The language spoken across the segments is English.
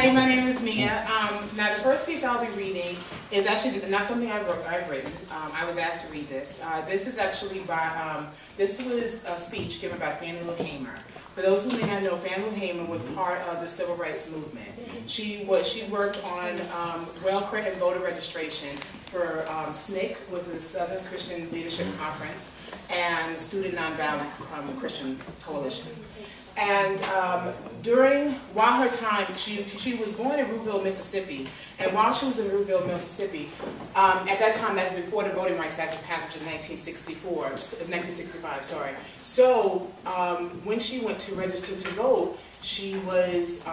Hi, my name is Mia. Now the first piece I'll be reading is actually not something I've written. I was asked to read this. This is actually by, this was a speech given by Fannie Lou Haymer. For those who may not know, Fannie Lou Haymer was part of the Civil Rights Movement. She worked on welfare and voter registration for SNCC, with the Southern Christian Leadership Conference, and the Student Nonviolent Christian Coalition. And while her time, she was born in Rouville, Mississippi, and while she was in Rouville, Mississippi, at that time, that's before the Voting Rights Act was passed in 1965, sorry. So when she went to register to vote, she was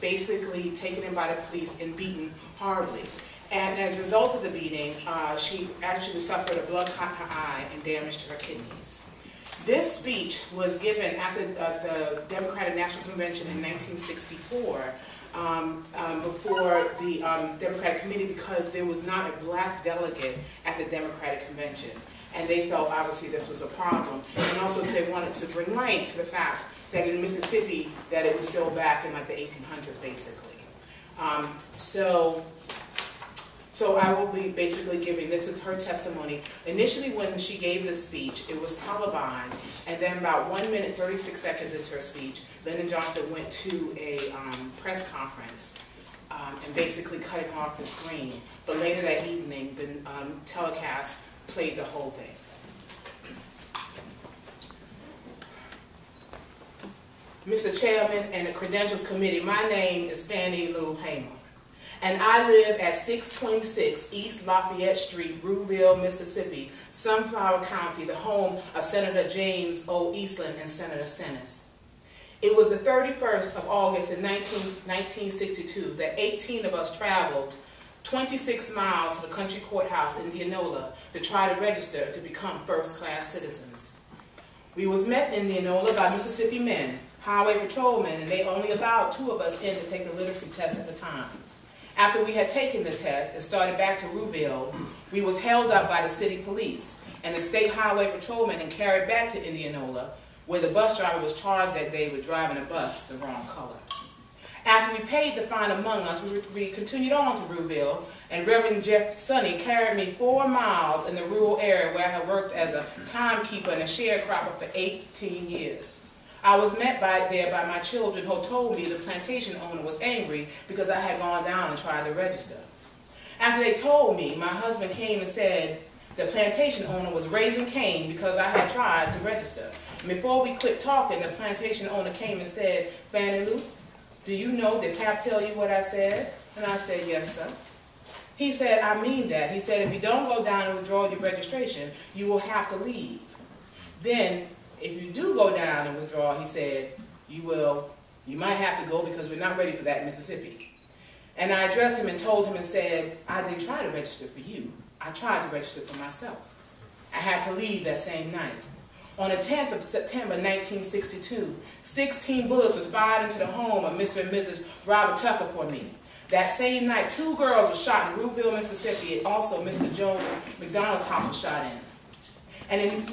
basically taken in by the police and beaten horribly. And as a result of the beating, she actually suffered a blood clot in her eye and damage to her kidneys. This speech was given at the Democratic National Convention in 1964 before the Democratic Committee, because there was not a black delegate at the Democratic Convention. And they felt obviously this was a problem. And also they wanted to bring light to the fact that in Mississippi that it was still back in like the 1800s basically. So I will be basically giving, this is her testimony. Initially when she gave this speech, it was televised, and then about 1 minute, 36 seconds into her speech, Lyndon Johnson went to a press conference and basically cut it off the screen. But later that evening, the telecast played the whole thing. Mr. Chairman and the Credentials Committee, my name is Fannie Lou Haymer, and I live at 626 East Lafayette Street, Rouville, Mississippi, Sunflower County, the home of Senator James O. Eastland and Senator Stennis. It was the 31st of August in 1962 that 18 of us traveled 26 miles to the country courthouse in Indianola to try to register to become first-class citizens. We was met in Indianola by Mississippi men, highway patrolmen, and they only allowed 2 of us in to take the literacy test at the time. After we had taken the test and started back to Rouville, we was held up by the city police and the state highway patrolman and carried back to Indianola, where the bus driver was charged that day with driving a bus the wrong color. After we paid the fine among us, we continued on to Rouville, and Reverend Jeff Sonny carried me 4 miles in the rural area where I had worked as a timekeeper and a sharecropper for 18 years. I was met there by my children who told me the plantation owner was angry because I had gone down and tried to register. After they told me, my husband came and said the plantation owner was raising Cain because I had tried to register. And before we quit talking, the plantation owner came and said, "Fannie Lou, do you know, did Pap tell you what I said?" And I said, "Yes, sir." He said, "I mean that." He said, "If you don't go down and withdraw your registration, you will have to leave. Then, if you do go down and withdraw," he said, you might have to go because we're not ready for that in Mississippi." And I addressed him and told him and said, "I didn't try to register for you. I tried to register for myself." I had to leave that same night. On the 10th of September 1962, 16 bullets was fired into the home of Mr. and Mrs. Robert Tucker for me. That same night, 2 girls were shot in Rouville, Mississippi, and also Mr. Joe McDonald's house was shot in. And in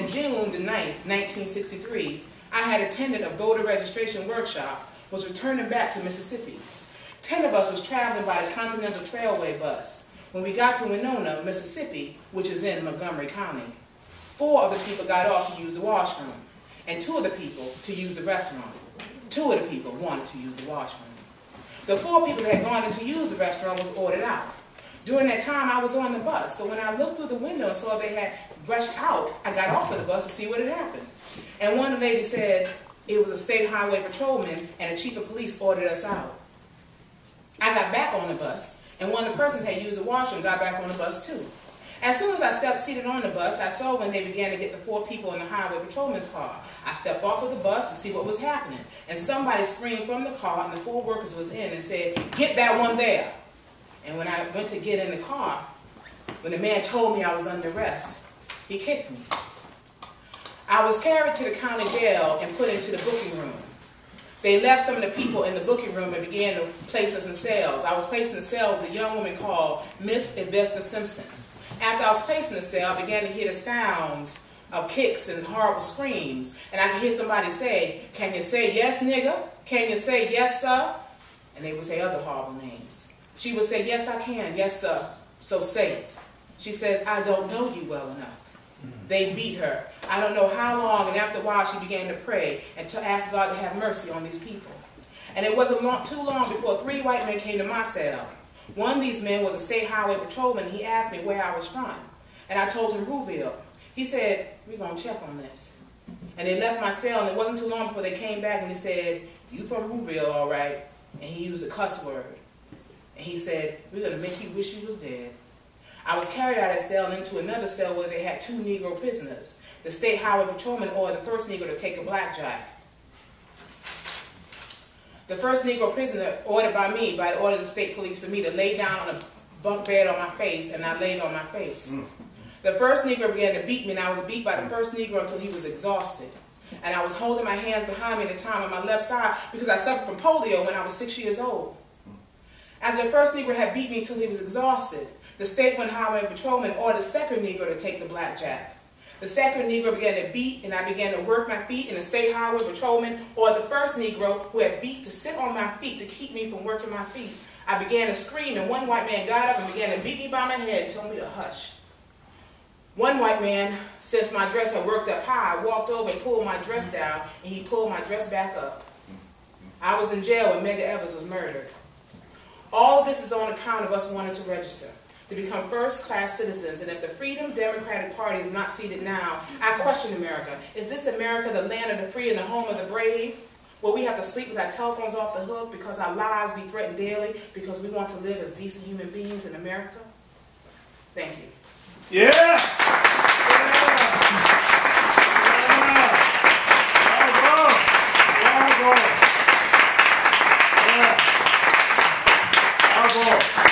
June the 9th, 1963, I had attended a voter registration workshop, was returning back to Mississippi. 10 of us was traveling by the Continental Trailway bus. When we got to Winona, Mississippi, which is in Montgomery County, 4 of the people got off to use the washroom, and 2 of the people to use the restaurant. 2 of the people wanted to use the washroom. The 4 people that had gone in to use the restaurant was ordered out. During that time, I was on the bus, but when I looked through the window and saw they had rushed out, I got off of the bus to see what had happened. And one lady said it was a state highway patrolman and a chief of police ordered us out. I got back on the bus, and one of the persons had used the washroom got back on the bus too. As soon as I stepped seated on the bus, I saw when they began to get the 4 people in the highway patrolman's car. I stepped off of the bus to see what was happening, and somebody screamed from the car, and the 4 workers was in and said, "Get that one there." And when I went to get in the car, when the man told me I was under arrest, he kicked me. I was carried to the county jail and put into the booking room. They left some of the people in the booking room and began to place us in cells. I was placed in a cell with a young woman called Miss Investa Simpson. After I was placed in the cell, I began to hear the sounds of kicks and horrible screams. And I could hear somebody say, "Can you say yes, nigga? Can you say yes, sir?" And they would say other horrible names. She would say, yes, I can. Yes, sir. So say it. She says, I don't know you well enough. They beat her. I don't know how long, and after a while she began to pray and to ask God to have mercy on these people. And it wasn't too long before 3 white men came to my cell. One of these men was a state highway patrolman. He asked me where I was from. And I told him Rouville. He said, we're going to check on this. And they left my cell, and it wasn't too long before they came back and he said, you from Rouville, all right? And he used a cuss word. And he said, we're going to make you wish you was dead. I was carried out of that cell and into another cell where they had 2 Negro prisoners. The state highway patrolman ordered the first Negro to take a blackjack. The first Negro prisoner ordered by me, by the order of the state police, for me to lay down on a bunk bed on my face, and I laid on my face. The first Negro began to beat me, and I was beat by the first Negro until he was exhausted. And I was holding my hands behind me at the time on my left side because I suffered from polio when I was 6 years old. After the first Negro had beat me until he was exhausted, the state highway patrolman ordered the second Negro to take the blackjack. The second Negro began to beat, and I began to work my feet, and the state highway patrolman ordered the first Negro who had beat to sit on my feet to keep me from working my feet. I began to scream, and one white man got up and began to beat me by my head and told me to hush. One white man, since my dress had worked up high, walked over and pulled my dress down, and he pulled my dress back up. I was in jail when Medgar Evers was murdered. All of this is on account of us wanting to register, to become first-class citizens. And if the Freedom Democratic Party is not seated now, I question America. Is this America the land of the free and the home of the brave? Where we have to sleep with our telephones off the hook because our lives be threatened daily because we want to live as decent human beings in America? Thank you. Yeah! Bravo!